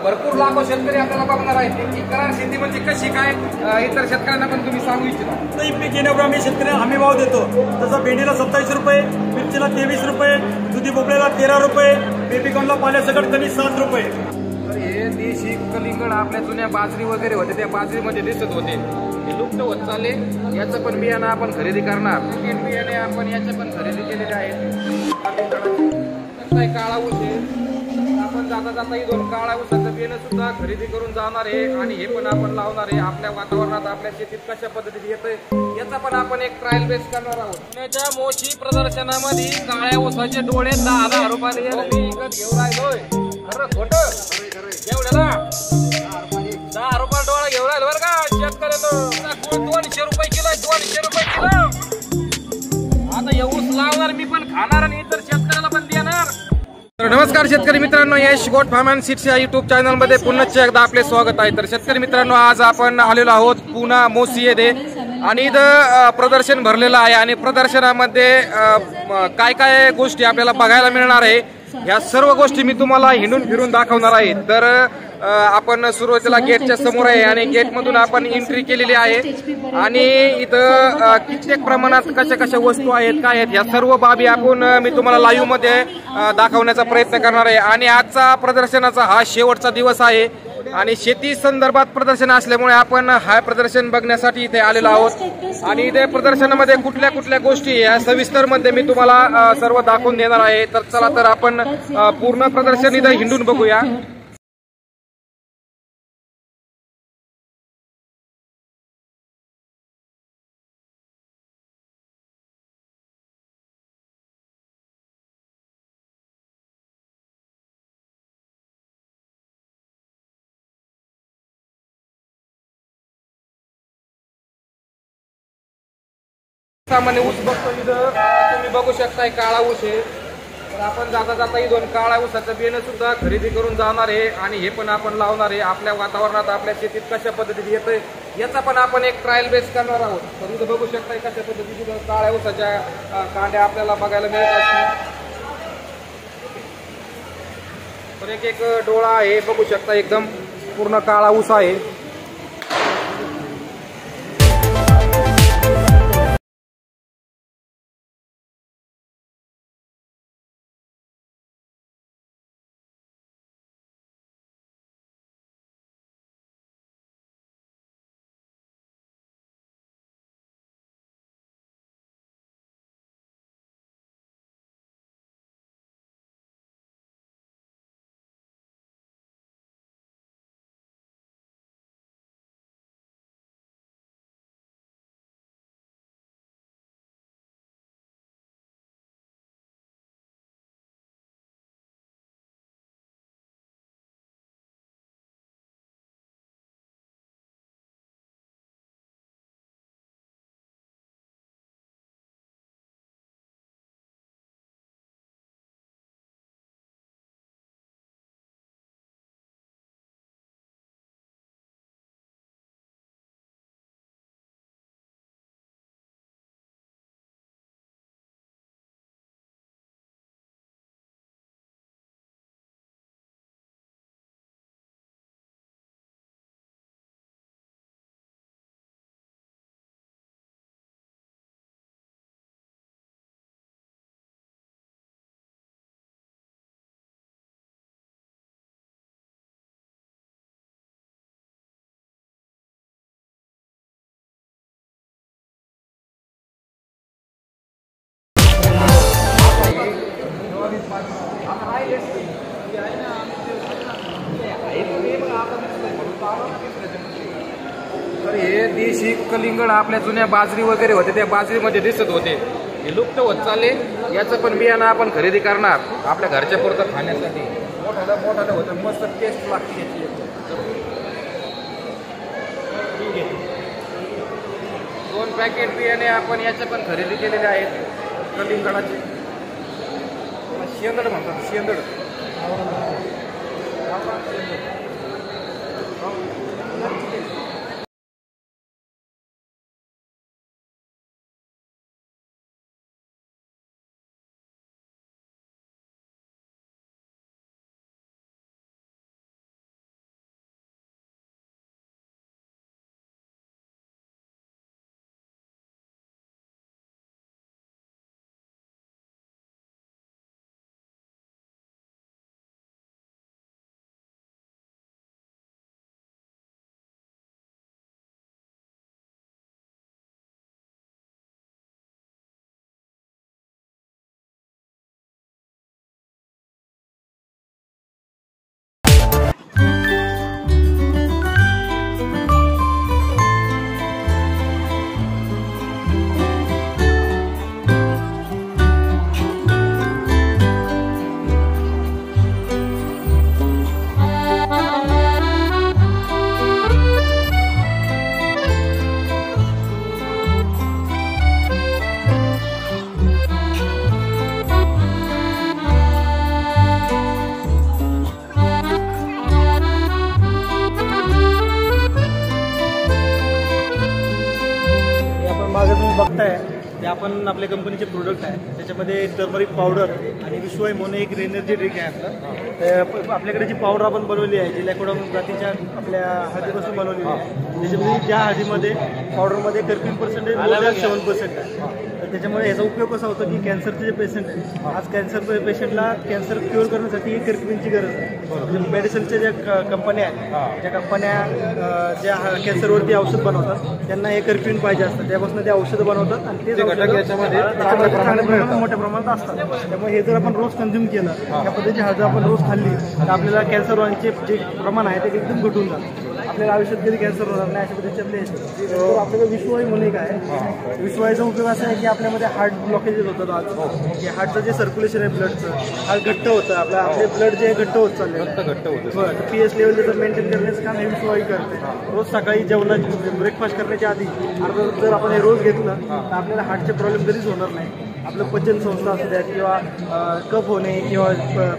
भरपूर लाखो शेतकरी आपल्याला बघणार आहेत. ही करार शेती म्हणजे कशी काय इतर शेतकऱ्यांना पण तुम्ही सांगू इच्छिता? तर पीक येण्यावर आम्ही शेतकऱ्यांना हमी भाव देतो. तसं भेंडीला 27 रुपये, मिरचीला 23 रुपये, दुधी भोपळ्याला 13 रुपये, बेबीकॉर्नला पाल्यासकट कमी 7 रुपये. तर हे देशी कलिंगड आपल्या जुन्या बाजरी वगैरे होते त्या बाजरीमध्ये दिसत होते, हे लुप्त होत चालले. याचं पण बियाणं आपण खरेदी करणार. बियाणे आपण याच्या पण खरेदी केलेले आहेत. काळा ऊस आहे, आपण जाता जाता ही 2 काळा ऊसाचं बियाणं सुद्धा खरेदी करून जाणार आहे आणि हे पण आपण लावणार आहे. आपल्या वातावरणात आपल्या शेतीत कशा पद्धतीने येतंय याचा पण आपण एक ट्रायल बेस करणार आहोत. पुण्याच्या मोशी प्रदर्शनामध्ये काळ्या ऊसाचे डोळे 10,000 रुपयाला विकत घेऊन राहिलोय. खरं खोटं? एवढ्याला 10 रुपये डोळा घेऊन राहिलो बरं का शेतकऱ्यांना. 200 रुपये किलो, 200 रुपये किलो. आता हे ऊस लावणार मी पण खाणार आणि इतर शेतकऱ्याला पण देणार. तर नमस्कार शेतकरी मित्रांनो, यश गोट फार्म अँड सीड्स या युट्यूब चॅनलमध्ये पुन्हा एकदा आपले स्वागत आहे. तर शेतकरी मित्रांनो, आज आपण आलेलो आहोत पुणा मोसी येथे आणि इथं प्रदर्शन भरलेलं आहे आणि प्रदर्शनामध्ये काय काय गोष्टी आपल्याला बघायला मिळणार आहे या सर्व गोष्टी मी तुम्हाला हिंडून फिरून दाखवणार आहे. तर आपण सुरुवातीला गेटच्या समोर आहे आणि गेटमधून आपण एंट्री केलेली आहे आणि इथं कित्येक प्रमाणात कशा कशा वस्तू आहेत काय आहेत या सर्व बाबी आपण मी तुम्हाला लाईव्ह मध्ये दाखवण्याचा प्रयत्न करणार आहे. आणि आजचा प्रदर्शनाचा हा शेवटचा दिवस आहे आणि शेती संदर्भात प्रदर्शन असल्यामुळे आपण हा प्रदर्शन बघण्यासाठी इथे आलेलो आहोत आणि इथे प्रदर्शनामध्ये कुठल्या कुठल्या गोष्टी या सविस्तर मध्ये मी तुम्हाला सर्व दाखवून देणार आहे. तर चला तर आपण पूर्ण प्रदर्शन इथे हिंडून बघूया. सामान्य ऊस बघतो इथं तुम्ही बघू शकताय काळा ऊस आहे. तर आपण जाता जाता ही 2 काळा ऊसाचं बियाणं सुद्धा खरेदी करून जाणार आहे आणि हे पण आपण लावणार आहे. आपल्या वातावरणात आपल्या शेतीत कशा पद्धतीने येतंय याचा पण आपण एक ट्रायल बेस करणार आहोत. तर इथं बघू शकताय कशा पद्धतीने काळ्या ऊसाच्या कांड्या आपल्याला बघायला मिळत असतील. तर एक एक डोळा आहे बघू शकता, एकदम पूर्ण काळा ऊस आहे. तर हे देशी कलिंगड आपल्या जुन्या बाजरी वगैरे होते त्या बाजरीमध्ये दिसत होते, हे लुप्त होत चालले. याचं पण बियाणं आपण खरेदी करणार आपल्या घरच्या पुरतं खाण्यासाठी. मोठालं होतं, मस्त टेस्ट लागते याची. ठीक आहे, 2 पॅकेट बियाणे आपण याच्या पण खरेदी केलेले आहेत कलिंगडाचे. शेंदड म्हणतात, शेंदड. बघताय ते आपण आपल्या कंपनीचे प्रोडक्ट आहे, त्याच्यामध्ये टर्मरिक पावडर आणि विश्वाई म्हणून एक एनर्जी ड्रिंक आहे आपलं. आपल्याकडे जी पावडर आपण बनवली आहे, जी लॅकोडॉन जातीच्या आपल्या हळदीपासून बनवलेली आहे, त्याच्यामध्ये ज्या हळदीमध्ये पावडरमध्ये कर्क्यूमिन पर्सेंटेज 7% आहे. तर त्याच्यामुळे याचा उपयोग कसा होतो की कॅन्सरचे जे पेशंट आहे, आज कॅन्सर पेशंटला कॅन्सर क्युअर करण्यासाठी कर्क्यूमिनची गरज आहे. म्हणजे मेडिसिनच्या ज्या कंपन्या आहेत, त्या कंपन्या ज्या कॅन्सरवरती औषध बनवतात त्यांना हे कर्क्यूमिन पाहिजे असतं, त्यापासून ते औषधं बनवतात आणि ते घटक याच्यामध्ये मोठ्या प्रमाणात असतात. त्यामुळे हे जर आपण रोज कंझ्युम केलं, त्या पद्धतीची हळद आपण रोज खाल्ली तर आपल्याला कॅन्सर व्हायचे जे प्रमाण आहे ते एकदम घटून जातं. आपल्याला आयुष्यात कधी कॅन्सर होणार नाही अशा पद्धतीच्यातले आपल्याला विश्वाई म्हणून एक आहे. विश्वाईचा उपयोग असा आहे की आपल्यामध्ये हार्ट ब्लॉकेजेस होतात आज, की हार्टचं जे सर्क्युलेशन आहे ब्लडचं, हार्ट घट्ट होतं, आपले ब्लड जे घट्ट होत चालले घट्ट होतं. बरं, तर पीएच लेवल जर मेंटेन करण्याचं काम हे विश्वाई करते. रोज सकाळी जेवणाची ब्रेकफास्ट करण्याच्या आधी अर्धा जर आपण हे रोज घेतलं तर आपल्याला हार्टचे प्रॉब्लेम कधीच होणार नाही. आपलं पचन संस्था असू द्या किंवा कफ होणे किंवा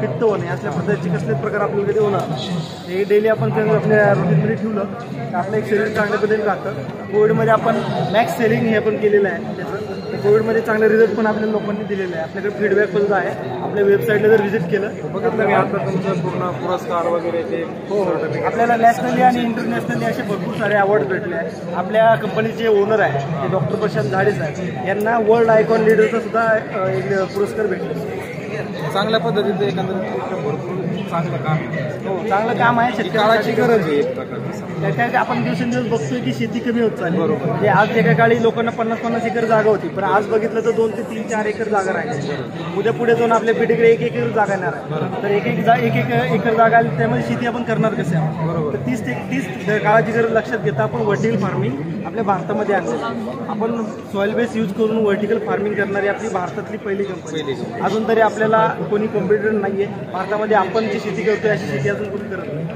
पित्त होणे असल्या पद्धतीचे कसलेच प्रकार आपल्याला कधी होणार नाही. हे डेली आपण जर आपल्या रुटीनमध्ये ठेवलं तर आपलं एक शरीर चांगल्या पद्धतीने राहतं. कोविडमध्ये आपण मॅक्स सेलिंग हे पण केलेलं आहे त्याचं. कोविडमध्ये चांगले रिझल्ट पण आपल्या लोकांनी दिलेले आहे. आपल्याकडे फीडबॅक पण आहे. आपल्या वेबसाईटला जर व्हिजिट केलं बघितलं मी आता तुमचं पूर्ण पुरस्कार वगैरे ते हो, आपल्याला नॅशनली आणि इंटरनॅशनली असे भरपूर सारे अवॉर्ड भेटले आहेत. आपल्या कंपनीचे ओनर आहे ते डॉक्टर प्रशांत झाडे साहेब यांना वर्ल्ड आयकॉन लीडरचा सुद्धा एक पुरस्कार भेटला. चांगल्या पद्धतीचं एकंदरीत भरपूर चांगलं काम आहे. हो, चांगलं काम आहे. शेतकऱ्याची गरज आहे एक प्रकारची. काय आपण दिवसेंदिवस बघतोय की शेती कमी होत चालली. म्हणजे आज एका काळी लोकांना 50-50 एकर जागा होती, पण आज बघितलं तर 2 ते 3-4 एकर जागा राहिली. उद्या पुढे जाऊन आपल्या पिढीकडे 1 एकर जागा येणार आहे. तर 1 एकर जागा आली त्यामध्ये शेती आपण करणार कसे आहोत. तर 30 काळाची गरज लक्षात घेता आपण व्हर्टिकल फार्मिंग आपल्या भारतामध्ये आणलं. आपण सॉइल बेस यूज करून व्हर्टिकल फार्मिंग करणारी आपली भारतातली पहिली कंपनी. अजून तरी आपल्याला कोणी कॉम्पिटिटर नाहीये भारतामध्ये. आपण जी शेती करतोय अशी शेती अजून कोणी करत नाही.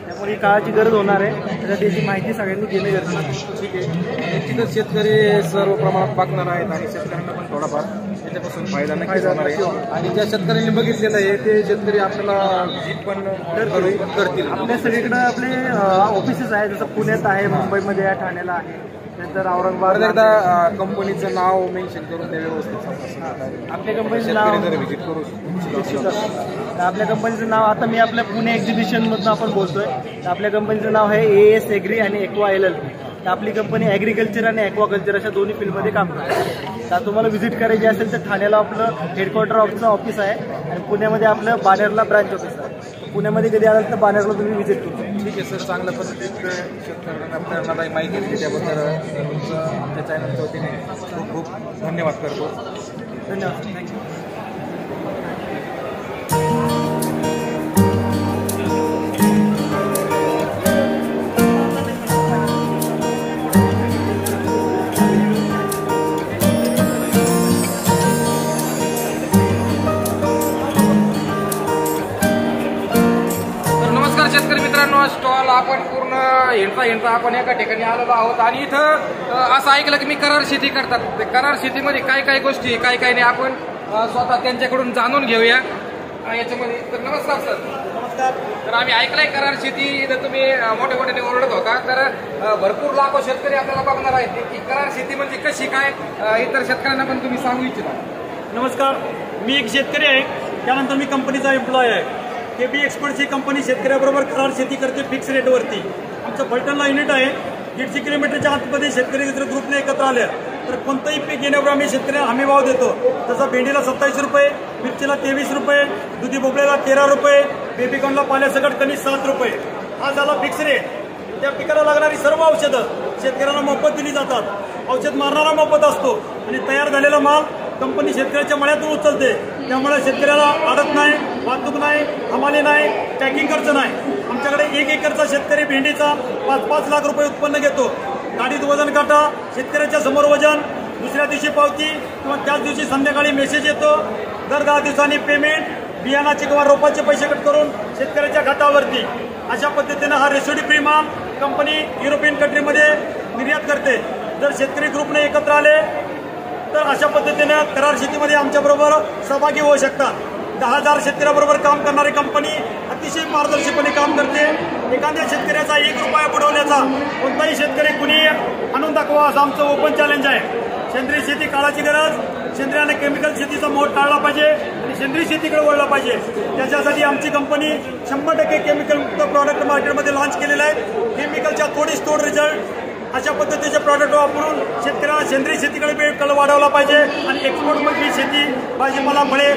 त्यामुळे ही काळाची गरज होणार आहे. त्याची माहिती सगळ्यांनी घेणं गरजेचं आहे. ठीक आहे. निश्चितच शेतकरी सर्व प्रमाणात बघणार आहेत आणि शेतकऱ्यांना पण थोडाफार त्याच्यापासून फायदा नक्कीच होणार आहे. आणि ज्या शेतकऱ्यांनी बघितलेलं आहे ते शेतकरी आपल्याला व्हिजिट पण करतील. आपल्या सगळीकडे आपले ऑफिसेस आहेत, जसं पुण्यात आहे, मुंबईमध्ये आहे, ठाण्याला आहे, नंतर औरंगाबाद. एकदा कंपनीचं नाव मेन्शन करून ते व्यवस्थित आपल्या कंपनीचं नाव जर व्हिजिट करू तर आपल्या कंपनीचं नाव आता मी आपल्या पुणे एक्झिबिशनमधून आपण बोलतोय. तर आपल्या कंपनीचं नाव आहे AS ॲग्री आणि एक्वा LLP. तर आपली कंपनी ॲग्रिकल्चर आणि ॲक्वाकल्चर अशा दोन्ही फील्डमध्ये काम करते. तर तुम्हाला व्हिजिट करायची असेल तर ठाण्याला आपलं हेडक्वार्टर ऑफिस आहे आणि पुण्यामध्ये आपलं बानेरला ब्रांच ऑफिस आहे. पुण्यामध्ये कधी आलं तर बानेरला तुम्ही व्हिजिट करू. ठीक आहे सर. चांगल्या पद्धतीत शेतकऱ्यांना आपल्याला माहिती दिली त्याबद्दल आमच्या चॅनलच्या वतीने खूप खूप धन्यवाद करतो. धन्यवाद. थँक्यू. शेतकरी मित्रांनो, स्टॉल आपण पूर्ण हिंडता आपण एका ठिकाणी आलेलो आहोत आणि इथं असं ऐकलं की मी करार शेती करतात. ते करार शेतीमध्ये काय काय गोष्टी काय काय नाही आपण स्वतः त्यांच्याकडून जाणून घेऊया याच्यामध्ये. तर नमस्कार सर. नमस्कार. तर आम्ही ऐकलंय करार शेती जर तुम्ही मोठ्या मोठ्याने ओरडत होता तर भरपूर लाखो शेतकरी आपल्याला बघणार आहेत की करार शेती म्हणजे कशी काय इतर शेतकऱ्यांना पण तुम्ही सांगू इच्छिता. नमस्कार. मी एक शेतकरी आहे, त्यानंतर मी कंपनीचा एम्प्लॉय आहे. KB एक्सपर्ट्स ही कंपनी शेतकऱ्याबरोबर करार शेती करते फिक्स रेटवरती. आमचं फलटणला युनिट आहे. 150 किलोमीटरच्या आतमध्ये शेतकरी जर ग्रुपने एकत्र आले तर कोणतंही पीक घेण्यावर आम्ही शेतकऱ्यांना हमी भाव देतो. तसा भेंडीला 27 रुपये, मिरचीला 23 रुपये, दुधी भोपळ्याला 13 रुपये, बेबीकॉर्नला पाल्यासकट कनिष्ठ 7 रुपये. हा झाला फिक्स रेट. त्या पिकाला लागणारी सर्व औषधं शेतकऱ्यांना मोफत दिली जातात. औषध मारणारा मोफत असतो आणि तयार झालेला माल कंपनी शेतकऱ्याच्या मळ्यातून उचलते. त्यामुळे शेतकऱ्याला अडत नाही, वाहतूक नाही, हमाली नाही, पॅकिंग खर्च नाही. आमच्याकडे 1 एकरचा शेतकरी भेंडीचा 5-5 लाख रुपये उत्पन्न घेतो. गाडीत वजन काटा, शेतकऱ्याच्या समोर वजन, दुसऱ्या दिवशी पावती किंवा त्याच दिवशी संध्याकाळी मेसेज येतो. दर 10 दिवसांनी पेमेंट, बियाणाचे किंवा रोपाचे पैसे कट करून शेतकऱ्याच्या खात्यावरती. अशा पद्धतीनं हा रेसिड्यू फ्री माल कंपनी युरोपियन कंट्रीमध्ये निर्यात करते. जर शेतकरी ग्रुपने एकत्र आले तर अशा पद्धतीने करार शेतीमध्ये आमच्याबरोबर सहभागी होऊ शकतात. 10,000 शेतकऱ्याबरोबर काम करणारी कंपनी अतिशय पारदर्शीपणे काम करते. एखाद्या शेतकऱ्याचा 1 रुपया बुडवण्याचा कोणताही शेतकरी कुणी आणून दाखवा असं आमचं ओपन चॅलेंज आहे. सेंद्रिय शेती काळाची गरज, सेंद्रिय आणि केमिकल शेतीचा मोह टाळला पाहिजे आणि सेंद्रिय शेतीकडे वळला पाहिजे. त्याच्यासाठी आमची कंपनी 100% केमिकल मुक्त प्रॉडक्ट मार्केटमध्ये लॉन्च केलेलं आहे. केमिकलच्या तोड रिझल्ट अशा पद्धतीचे प्रॉडक्ट वापरून शेतकऱ्यांना सेंद्रिय शेतीकडे कल वाढवला पाहिजे आणि एक्सपोर्टमधली शेती भाजीपाला फळे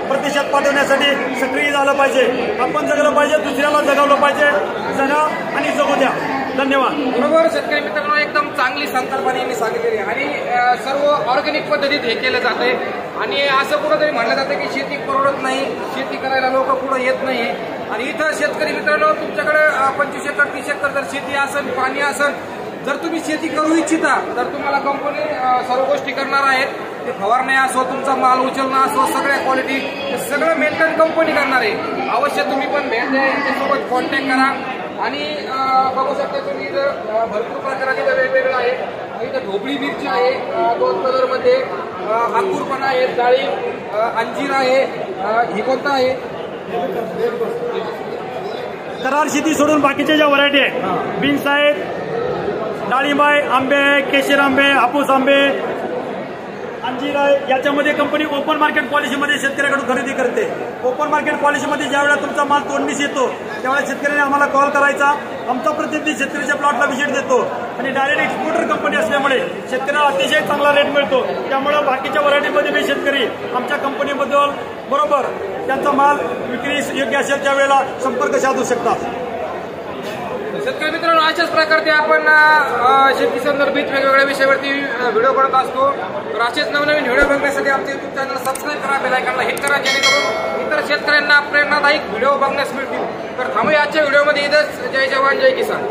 प्रदेशात पाठवण्यासाठी सक्रिय झालं पाहिजे. आपण जगलं पाहिजे, दुसऱ्याला जगवलं पाहिजे. जगा आणि जगू द्या. धन्यवाद. बरोबर शेतकरी मित्रांनो, एकदम चांगली संकल्पना यांनी सांगितलेली आणि सर्व ऑर्गॅनिक पद्धतीत हे केलं जातंय. आणि असं कुठंतरी म्हटलं जातं की शेती परवडत नाही, शेती करायला लोक पुढे येत नाही. आणि इथं शेतकरी मित्रांनो, तुमच्याकडे 25 एकर 30 एकर जर शेती असेल, पाणी असेल, जर तुम्ही शेती करू इच्छिता तर तुम्हाला कंपनी सर्व गोष्टी करणार आहेत. ते फवारणे असो, तुमचा माल उचलणं असो, सगळ्या क्वालिटी सगळं मेंटेन कंपनी करणार आहे. अवश्य तुम्ही पण भेट द्या, यांच्यासोबत कॉन्टॅक्ट करा. आणि बघू शकता तुम्ही इथं भरपूर प्रकारात इथं वेगवेगळं आहे. इथं ढोबळी मिरची आहे 2 कलरमध्ये, अंकुरपणा आहे, डाळिंब, अंजीर आहे. ही कोणता आहे? करार शेती सोडून बाकीच्या ज्या व्हरायटी आहे, बीन्स आहेत, डाळिंब आहे, आंबे आहे, केशर आंबे, हापूस आंबे, अंजीर आहे. याच्यामध्ये कंपनी ओपन मार्केट पॉलिसीमध्ये शेतकऱ्याकडून खरेदी करते. ओपन मार्केट पॉलिसीमध्ये ज्यावेळेला तुमचा माल तोडणीस येतो त्यावेळेला शेतकऱ्याने आम्हाला कॉल करायचा. आमचा प्रतिनिधी शेतकऱ्याच्या प्लॉटला व्हिजिट देतो आणि डायरेक्ट एक्सपोर्टर कंपनी असल्यामुळे शेतकऱ्याला अतिशय चांगला रेट मिळतो. त्यामुळे बाकीच्या व्हरायटीमध्ये बी शेतकरी आमच्या कंपनीबद्दल बरोबर त्यांचा माल विक्री योग्य असेल त्यावेळेला संपर्क साधू शकतात. शेतकरी मित्रांनो, अशाच प्रकारचे आपण शेती संदर्भित वेगवेगळ्या विषयावरती व्हिडिओ बनवत असतो. तर असेच नवनवीन व्हिडिओ बघण्यासाठी आमचे युट्यूब चॅनल सबस्क्राईब करा, बेल आयकॉनला हिट करा, जेणेकरून इतर शेतकऱ्यांना प्रेरणादायक व्हिडिओ बघण्यास मिळतील. तर थांबूया आजच्या व्हिडिओमध्ये. इथंच. जय जवान जय किसान.